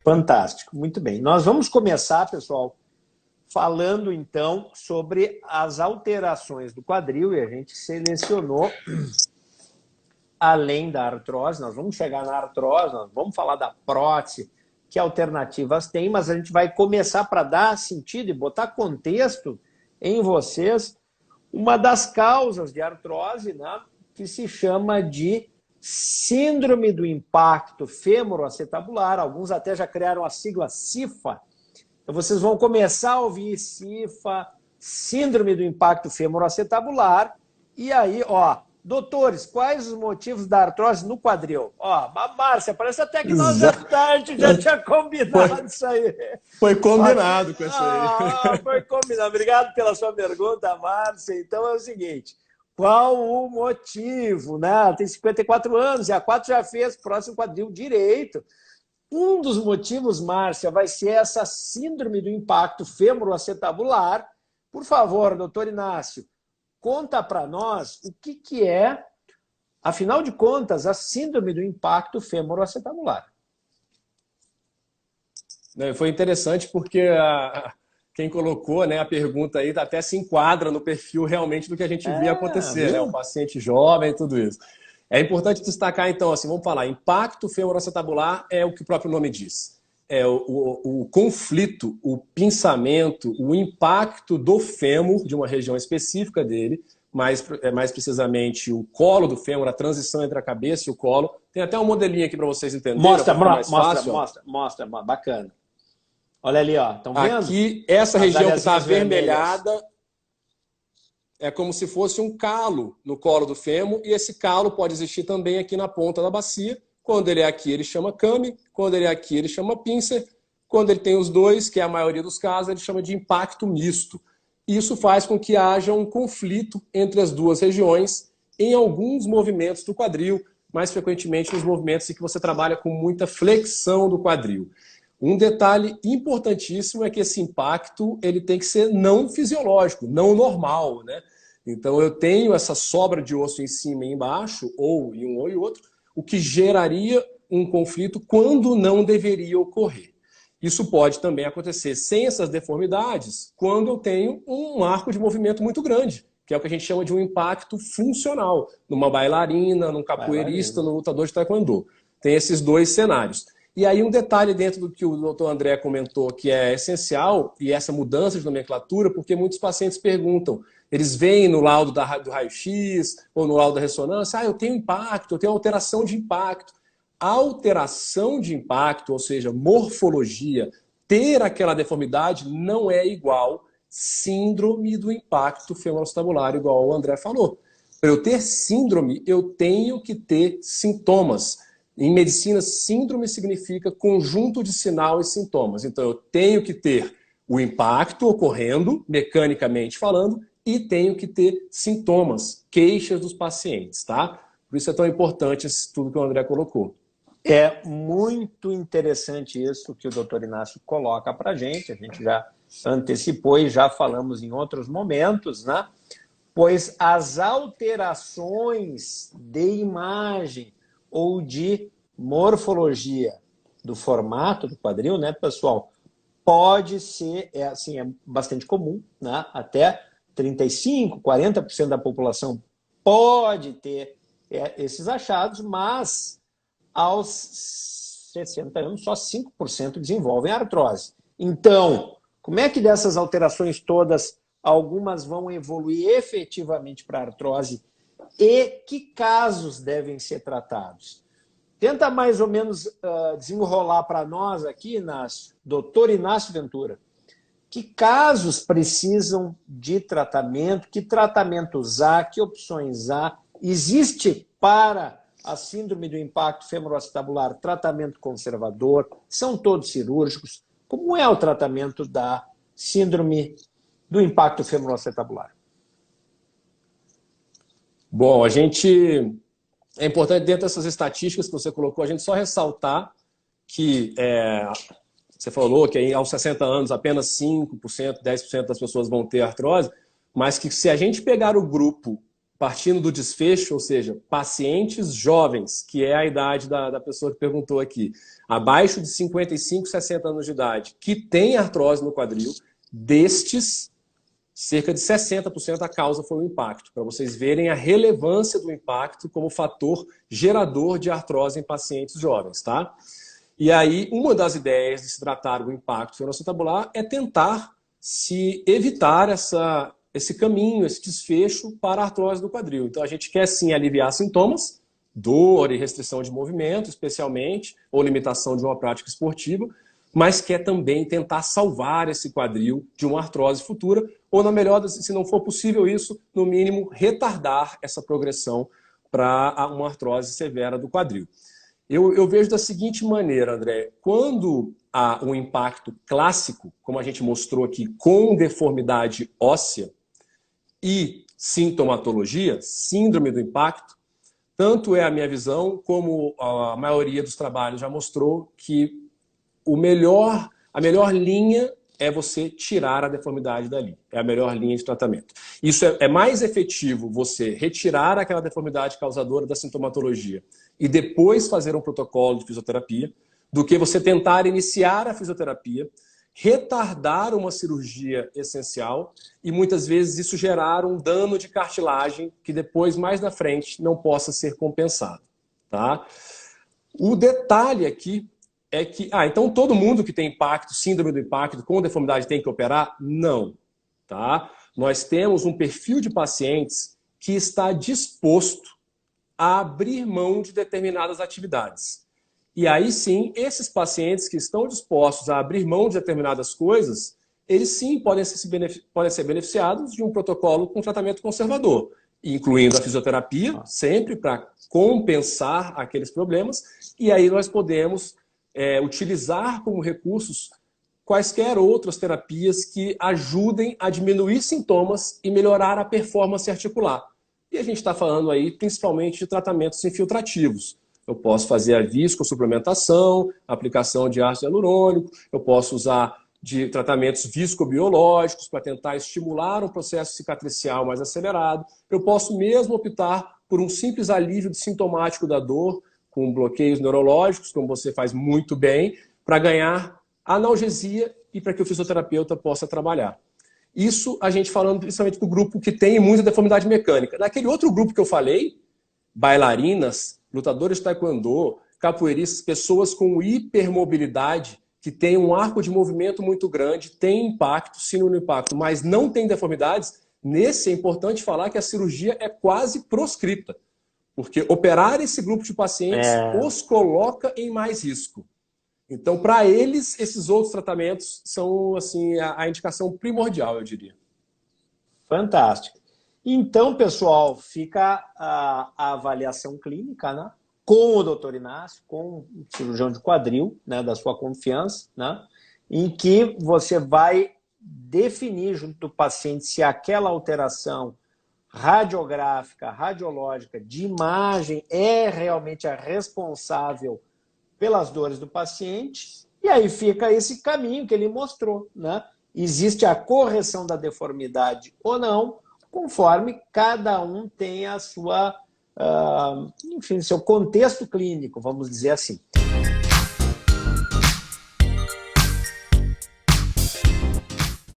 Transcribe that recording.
Fantástico, muito bem. Nós vamos começar, pessoal, falando então sobre as alterações do quadril, e a gente selecionou, além da artrose, nós vamos chegar na artrose, nós vamos falar da prótese, que alternativas tem, mas a gente vai começar para dar sentido e botar contexto em vocês uma das causas de artrose, né, que se chama de síndrome do impacto fêmuro-acetabular. Alguns até já criaram a sigla CIFA. Então vocês vão começar a ouvir CIFA, síndrome do impacto fêmuro-acetabular. E aí, ó, doutores, quais os motivos da artrose no quadril? Ó, a Márcia, parece até que nós já tinha combinado isso aí. Foi combinado com isso aí. Foi combinado. Obrigado pela sua pergunta, Márcia. Então é o seguinte, qual o motivo? Né? Ela tem 54 anos e a 4 já fez próximo quadril direito. Um dos motivos, Márcia, vai ser essa síndrome do impacto fêmuro-acetabular. Por favor, doutor Inácio, conta para nós o que é, afinal de contas, a síndrome do impacto fêmuro-acetabular. Foi interessante porque quem colocou, né, a pergunta aí até se enquadra no perfil realmente do que a gente via acontecer, né? Um paciente jovem e tudo isso. É importante destacar, então, assim, vamos falar, impacto fêmuro-acetabular é o que o próprio nome diz. É o conflito, o pinçamento, o impacto do fêmur, de uma região específica dele, mais precisamente o colo do fêmur, a transição entre a cabeça e o colo. Tem até um modelinho aqui para vocês entenderem. Mostra, bacana. Olha ali, ó. Estão vendo? Aqui, essa região que está avermelhada é como se fosse um calo no colo do fêmur, e esse calo pode existir também aqui na ponta da bacia. Quando ele é aqui, ele chama came. Quando ele é aqui, ele chama pincer. Quando ele tem os dois, que é a maioria dos casos, ele chama de impacto misto. Isso faz com que haja um conflito entre as duas regiões em alguns movimentos do quadril, mais frequentemente nos movimentos em que você trabalha com muita flexão do quadril. Um detalhe importantíssimo é que esse impacto ele tem que ser não fisiológico, não normal, né? Então eu tenho essa sobra de osso em cima e embaixo, ou em um ou em outro, o que geraria um conflito quando não deveria ocorrer. Isso pode também acontecer sem essas deformidades quando eu tenho um arco de movimento muito grande, que é o que a gente chama de um impacto funcional, numa bailarina, num capoeirista, no lutador de taekwondo. Tem esses dois cenários. E aí um detalhe dentro do que o doutor André comentou que é essencial, e essa mudança de nomenclatura, porque muitos pacientes perguntam, eles veem no laudo do raio-x ou no laudo da ressonância, eu tenho impacto, eu tenho alteração de impacto. A alteração de impacto, ou seja, morfologia, ter aquela deformidade não é igual síndrome do impacto femoroacetabular, igual o André falou. Para eu ter síndrome, eu tenho que ter sintomas. Em medicina, síndrome significa conjunto de sinal e sintomas. Então, eu tenho que ter o impacto ocorrendo, mecanicamente falando, e tenho que ter sintomas, queixas dos pacientes, tá? Por isso é tão importante esse tudo que o André colocou. É muito interessante isso que o doutor Inácio coloca para a gente já antecipou e já falamos em outros momentos, né? Pois as alterações de imagem ou de morfologia do formato do quadril, né, pessoal, pode ser, é bastante comum, né? Até 35%, 40% da população pode ter esses achados, mas aos 60 anos só 5% desenvolvem artrose. Então, como é que dessas alterações todas, algumas vão evoluir efetivamente para artrose e que casos devem ser tratados? Tenta mais ou menos desenrolar para nós aqui, Inácio, doutor Inácio Ventura, que casos precisam de tratamento, que tratamentos há, que opções há, existe para a síndrome do impacto femoroacetabular tratamento conservador, são todos cirúrgicos, como é o tratamento da síndrome do impacto femoroacetabular? Bom, é importante, dentro dessas estatísticas que você colocou, a gente só ressaltar que você falou que aos 60 anos apenas 5%, 10% das pessoas vão ter artrose, mas que se a gente pegar o grupo partindo do desfecho, ou seja, pacientes jovens, que é a idade da pessoa que perguntou aqui, abaixo de 55, 60 anos de idade, que tem artrose no quadril, destes, cerca de 60% da causa foi o impacto, para vocês verem a relevância do impacto como fator gerador de artrose em pacientes jovens, tá? E aí, uma das ideias de se tratar do impacto fibroacetabular é tentar se evitar esse caminho, esse desfecho para a artrose do quadril. Então, a gente quer sim aliviar sintomas, dor e restrição de movimento, especialmente, ou limitação de uma prática esportiva, mas quer também tentar salvar esse quadril de uma artrose futura, ou, na melhor, se não for possível isso, no mínimo, retardar essa progressão para uma artrose severa do quadril. Eu vejo da seguinte maneira, André, quando há um impacto clássico, como a gente mostrou aqui, com deformidade óssea e sintomatologia, síndrome do impacto, tanto é a minha visão, como a maioria dos trabalhos já mostrou, que a melhor linha é você tirar a deformidade dali. É a melhor linha de tratamento. Isso é mais efetivo você retirar aquela deformidade causadora da sintomatologia e depois fazer um protocolo de fisioterapia, do que você tentar iniciar a fisioterapia, retardar uma cirurgia essencial e muitas vezes isso gerar um dano de cartilagem que depois, mais na frente, não possa ser compensado. Tá? O detalhe aqui é que, então todo mundo que tem impacto, síndrome do impacto, com deformidade tem que operar? Não. Tá? Nós temos um perfil de pacientes que está disposto a abrir mão de determinadas atividades. E aí sim, esses pacientes que estão dispostos a abrir mão de determinadas coisas, eles sim podem ser beneficiados de um protocolo com tratamento conservador, incluindo a fisioterapia, sempre para compensar aqueles problemas, e aí nós podemos utilizar como recursos quaisquer outras terapias que ajudem a diminuir sintomas e melhorar a performance articular. E a gente está falando aí principalmente de tratamentos infiltrativos. Eu posso fazer a viscosuplementação, aplicação de ácido hialurônico, eu posso usar de tratamentos viscobiológicos para tentar estimular um processo cicatricial mais acelerado. Eu posso mesmo optar por um simples alívio sintomático da dor, com bloqueios neurológicos, como você faz muito bem, para ganhar analgesia e para que o fisioterapeuta possa trabalhar. Isso a gente falando principalmente do grupo que tem muita deformidade mecânica. Naquele outro grupo que eu falei, bailarinas, lutadores de taekwondo, capoeiristas, pessoas com hipermobilidade, que têm um arco de movimento muito grande, tem impacto, síndrome do impacto, mas não tem deformidades, nesse é importante falar que a cirurgia é quase proscrita. Porque operar esse grupo de pacientes os coloca em mais risco. Então, para eles, esses outros tratamentos são assim, a indicação primordial, eu diria. Fantástico. Então, pessoal, fica a avaliação clínica, né? Com o doutor Inácio, com o cirurgião de quadril, né, da sua confiança, né? Em que você vai definir junto do paciente se aquela alteração radiográfica, radiológica, de imagem é realmente a responsável pelas dores do paciente, e aí fica esse caminho que ele mostrou, né? Existe a correção da deformidade ou não, conforme cada um tem a sua, enfim, seu contexto clínico, vamos dizer assim.